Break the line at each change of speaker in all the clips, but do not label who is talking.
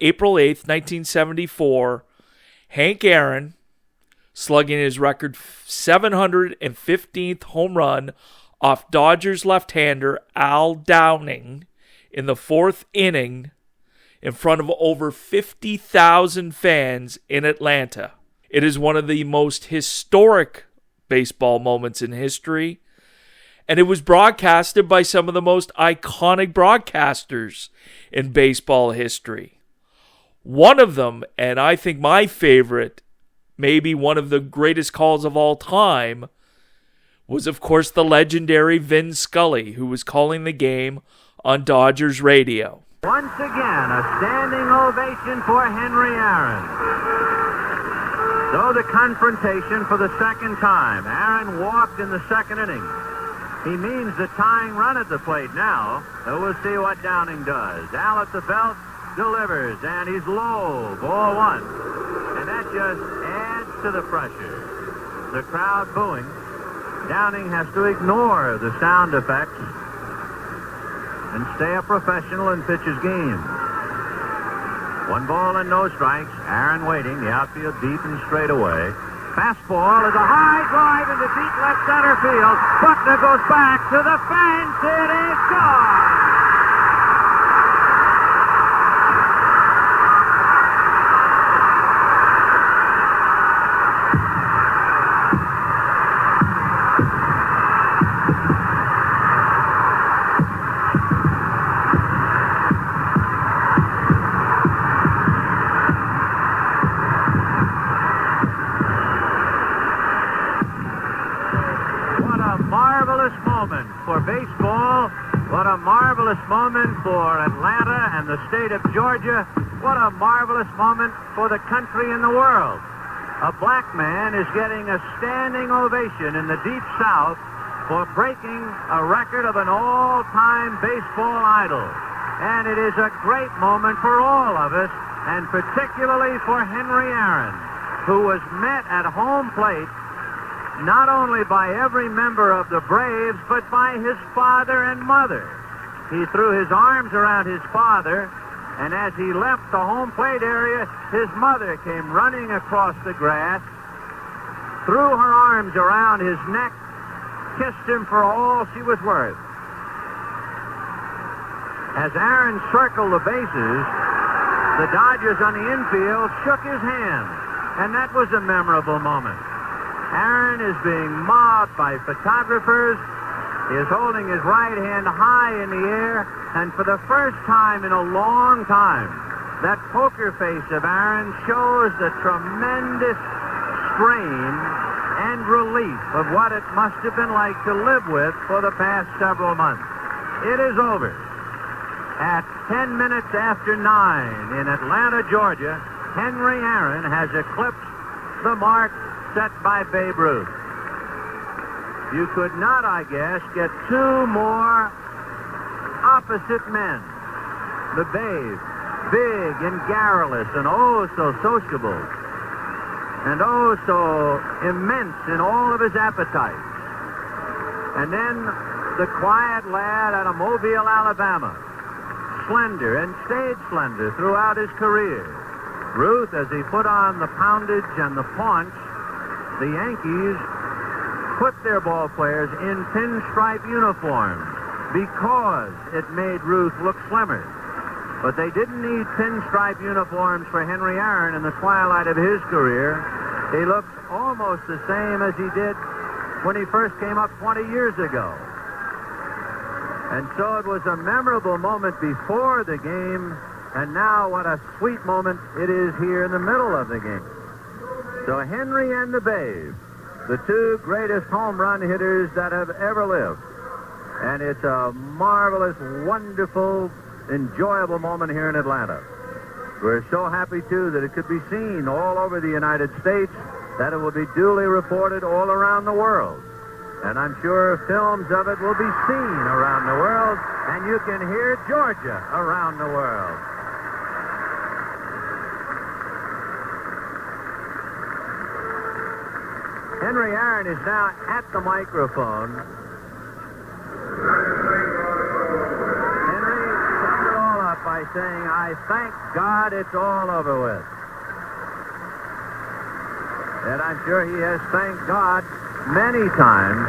April 8th, 1974, Hank Aaron, slugging his record 715th home run off Dodgers left-hander Al Downing in the fourth inning in front of over 50,000 fans in Atlanta. It is one of the most historic baseball moments in history, and it was broadcasted by some of the most iconic broadcasters in baseball history. One of them, and I think my favorite, maybe one of the greatest calls of all time, was of course the legendary Vin Scully, who was calling the game on Dodgers radio.
Once again, a standing ovation for Henry Aaron. So the confrontation for the second time. Aaron walked in the second inning. He means the tying run at the plate now. So we'll see what Downing does. Al at the belt, delivers, and he's low, ball one. And that just adds to the pressure. The crowd booing. Downing has to ignore the sound effects and stay a professional and pitch his game. 1 ball and no strikes. Aaron waiting, the outfield deep and straight away. Fastball is a high drive into deep left center field. Buckner goes back to the fence. It is gone. For baseball, what a marvelous moment for Atlanta and the state of Georgia. What a marvelous moment for the country and the world. A black man is getting a standing ovation in the Deep South for breaking a record of an all-time baseball idol. And it is a great moment for all of us, and particularly for Henry Aaron, who was met at home plate not only by every member of the Braves, but by his father and mother. He threw his arms around his father, and as he left the home plate area, his mother came running across the grass, threw her arms around his neck, kissed him for all she was worth. As Aaron circled the bases, the Dodgers on the infield shook his hand, and that was a memorable moment. Aaron is being mobbed by photographers. He is holding his right hand high in the air, and for the first time in a long time, that poker face of Aaron shows the tremendous strain and relief of what it must have been like to live with for the past several months. It is over. At 10 minutes after 9 in Atlanta, Georgia, Henry Aaron has eclipsed the mark set by Babe Ruth. You could not, I guess, get two more opposite men. The Babe, big and garrulous and oh so sociable, and oh so immense in all of his appetites. And then the quiet lad out of Mobile, Alabama, slender and stayed slender throughout his career. Ruth, as he put on the poundage and the paunch, the Yankees put their ball players in pinstripe uniforms because it made Ruth look slimmer. But they didn't need pinstripe uniforms for Henry Aaron in the twilight of his career. He looked almost the same as he did when he first came up 20 years ago. And so it was a memorable moment before the game, and now what a sweet moment it is here in the middle of the game. So Henry and the Babe, the two greatest home run hitters that have ever lived. And it's a marvelous, wonderful, enjoyable moment here in Atlanta. We're so happy, too, that it could be seen all over the United States, that it will be duly reported all around the world. And I'm sure films of it will be seen around the world, and you can hear Georgia around the world. Henry Aaron is now at the microphone. Henry summed it all up by by saying, I thank God it's all over with. And I'm sure he has thanked God many times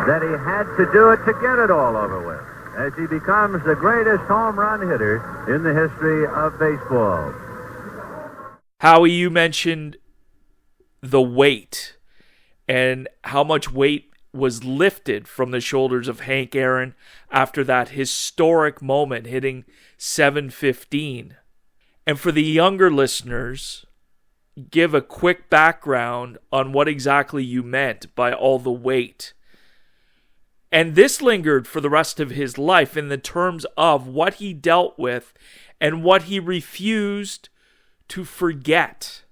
that he had to do it to get it all over with, as he becomes the greatest home run hitter in the history of baseball.
Howie, you mentioned the weight and how much weight was lifted from the shoulders of Hank Aaron after that historic moment hitting 715. And for the younger listeners, give a quick background on what exactly you meant by all the weight. And this lingered for the rest of his life in the terms of what he dealt with and what he refused to forget.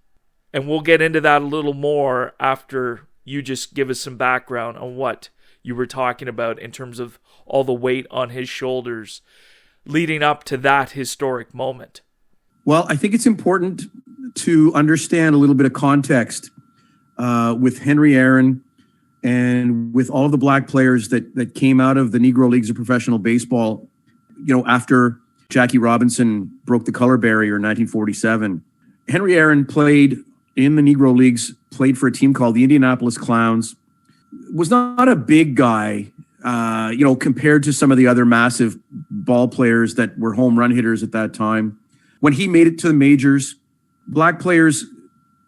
And we'll get into that a little more after you just give us some background on what you were talking about in terms of all the weight on his shoulders leading up to that historic moment.
Well, I think it's important to understand a little bit of context with Henry Aaron and with all of the black players that came out of the Negro Leagues of Professional Baseball, after Jackie Robinson broke the color barrier in 1947. Henry Aaron played in the Negro Leagues, played for a team called the Indianapolis Clowns, was not a big guy, compared to some of the other massive ball players that were home run hitters at that time. When he made it to the majors, black players,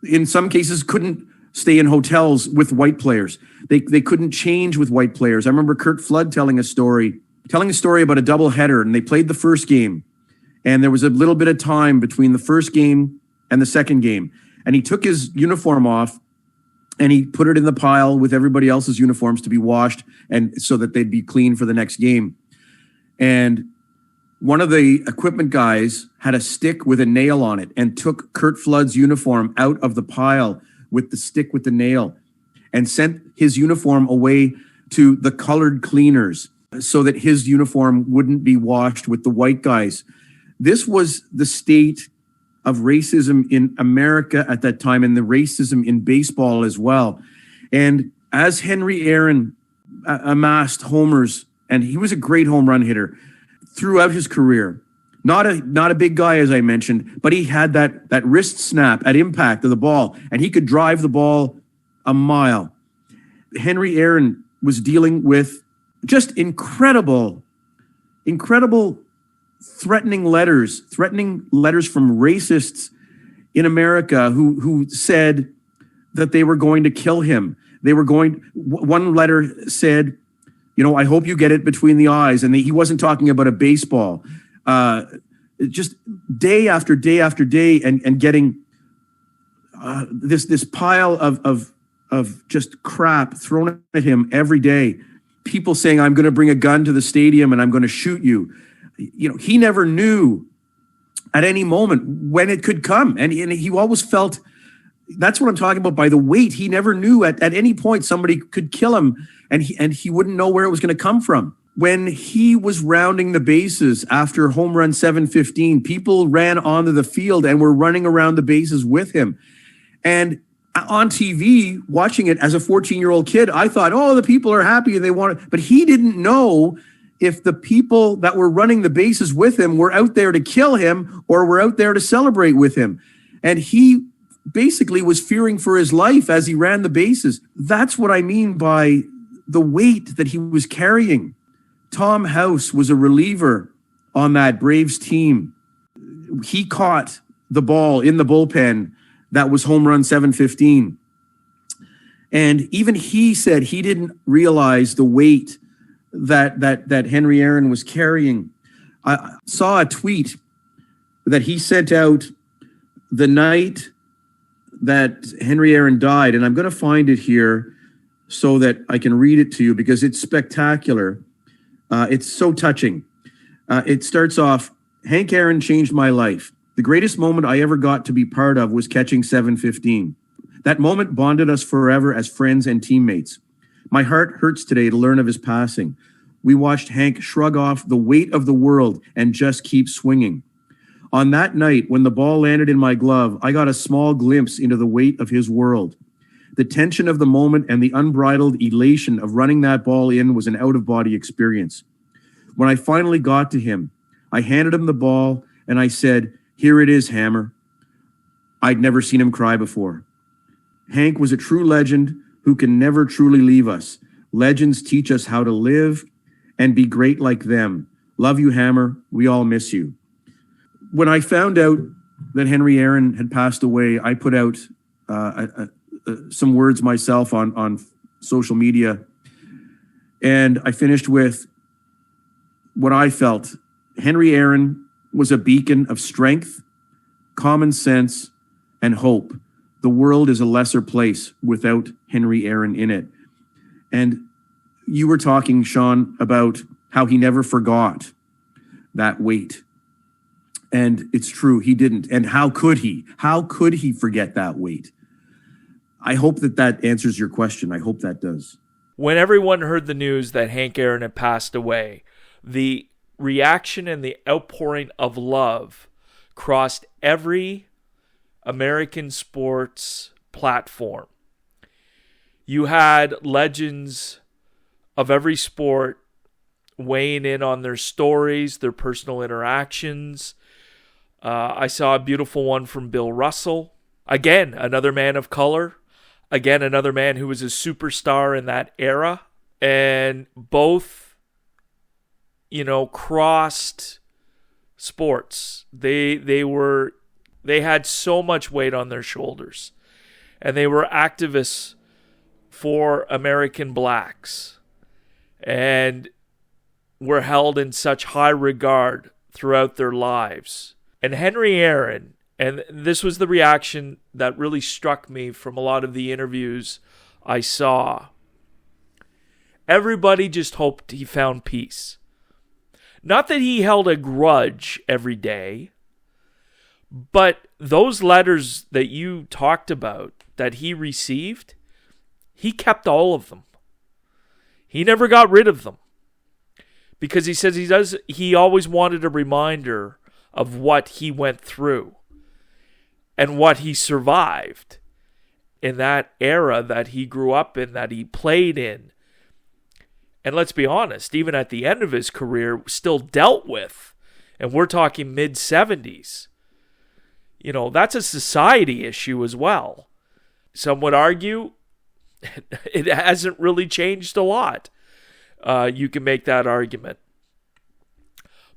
in some cases, couldn't stay in hotels with white players. They couldn't change with white players. I remember Curt Flood telling a story about a doubleheader, and they played the first game, and there was a little bit of time between the first game and the second game, and he took his uniform off and he put it in the pile with everybody else's uniforms to be washed, and so that they'd be clean for the next game. And one of the equipment guys had a stick with a nail on it and took Curt Flood's uniform out of the pile with the stick with the nail and sent his uniform away to the colored cleaners so that his uniform wouldn't be washed with the white guys. This was the state of racism in America at that time, and the racism in baseball as well. And as Henry Aaron amassed homers, and he was a great home run hitter throughout his career, not a big guy, as I mentioned, but he had that wrist snap at impact of the ball, and he could drive the ball a mile. Henry Aaron was dealing with just incredible threatening letters from racists in America who said that they were going to kill him. One letter said, I hope you get it between the eyes. And he wasn't talking about a baseball. Just day after day after day, and getting this pile of just crap thrown at him every day. People saying, I'm going to bring a gun to the stadium and I'm going to shoot you. He never knew at any moment when it could come. And he always felt, that's what I'm talking about by the weight. He never knew at any point somebody could kill him, and he wouldn't know where it was going to come from. When he was rounding the bases after home run 715, people ran onto the field and were running around the bases with him. And on TV, watching it as a 14-year-old kid, I thought, the people are happy and they want it. But he didn't know if the people that were running the bases with him were out there to kill him or were out there to celebrate with him. And he basically was fearing for his life as he ran the bases. That's what I mean by the weight that he was carrying. Tom House was a reliever on that Braves team. He caught the ball in the bullpen that was home run 715. And even he said he didn't realize the weight that Henry Aaron was carrying. I saw a tweet that he sent out the night that Henry Aaron died, and I'm going to find it here so that I can read it to you because it's spectacular. It's so touching. It starts off, Hank Aaron changed my life. The greatest moment I ever got to be part of was catching 715. That moment bonded us forever as friends and teammates. My heart hurts today to learn of his passing. We watched Hank shrug off the weight of the world and just keep swinging. On that night, when the ball landed in my glove, I got a small glimpse into the weight of his world. The tension of the moment and the unbridled elation of running that ball in was an out-of-body experience. When I finally got to him, I handed him the ball and I said, "Here it is, Hammer." I'd never seen him cry before. Hank was a true legend who can never truly leave us. Legends teach us how to live and be great like them. Love you, Hammer. We all miss you. When I found out that Henry Aaron had passed away, I put out some words myself on social media. And I finished with what I felt. Henry Aaron was a beacon of strength, common sense, and hope. The world is a lesser place without Henry Aaron in it. And you were talking, Shawn, about how he never forgot that weight. And it's true, he didn't. And how could he? How could he forget that weight? I hope that answers your question. I hope that does.
When everyone heard the news that Hank Aaron had passed away, the reaction and the outpouring of love crossed every American sports platform. You had legends of every sport weighing in on their stories, their personal interactions. I saw a beautiful one from Bill Russell. Again, another man of color. Again, another man who was a superstar in that era. And both, crossed sports. They had so much weight on their shoulders. And they were activists for American blacks. And were held in such high regard throughout their lives. And Henry Aaron, and this was the reaction that really struck me from a lot of the interviews I saw. Everybody just hoped he found peace. Not that he held a grudge every day, but those letters that you talked about that he received, he kept all of them. He never got rid of them. Because he says he always wanted a reminder of what he went through and what he survived in that era that he grew up in, that he played in. And let's be honest, even at the end of his career, still dealt with. And we're talking mid-70s. That's a society issue as well. Some would argue it hasn't really changed a lot. You can make that argument.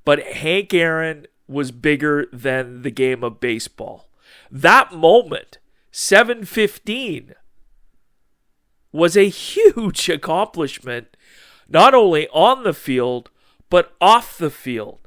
But Hank Aaron was bigger than the game of baseball. That moment, 7:15, was a huge accomplishment, not only on the field, but off the field.